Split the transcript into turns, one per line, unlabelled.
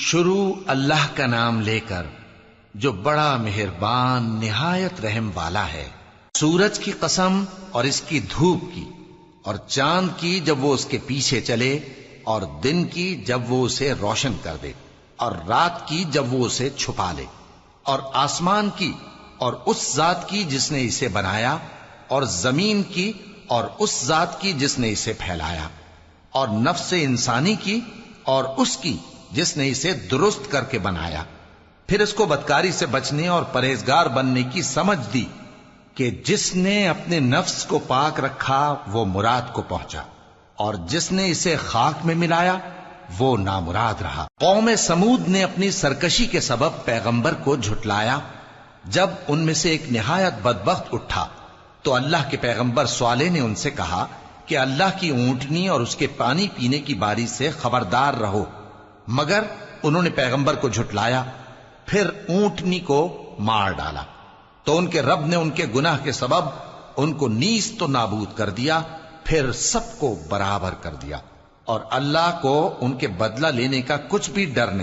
شروع اللہ کا نام لے کر جو بڑا مہربان نہایت رحم والا ہے۔ سورج کی قسم اور اس کی دھوپ کی، اور چاند کی جب وہ اس کے پیچھے چلے، اور دن کی جب وہ اسے روشن کر دے، اور رات کی جب وہ اسے چھپا لے، اور آسمان کی اور اس ذات کی جس نے اسے بنایا، اور زمین کی اور اس ذات کی جس نے اسے پھیلایا، اور نفس انسانی کی اور اس کی جس نے اسے درست کر کے بنایا۔ پھر اس کو بدکاری سے بچنے اور پرہیزگار بننے کی سمجھ دی کہ جس نے اپنے نفس کو پاک رکھا وہ مراد کو پہنچا، اور جس نے اسے خاک میں ملایا وہ نامراد رہا۔ قوم سمود نے اپنی سرکشی کے سبب پیغمبر کو جھٹلایا۔ جب ان میں سے ایک نہایت بدبخت اٹھا تو اللہ کے پیغمبر صالح نے ان سے کہا کہ اللہ کی اونٹنی اور اس کے پانی پینے کی باری سے خبردار رہو، مگر انہوں نے پیغمبر کو جھٹلایا۔ پھر اونٹنی کو مار ڈالا تو ان کے رب نے ان کے گناہ کے سبب ان کو نیست و نابود کر دیا، پھر سب کو برابر کر دیا، اور اللہ کو ان کے بدلہ لینے کا کچھ بھی ڈر نہیں۔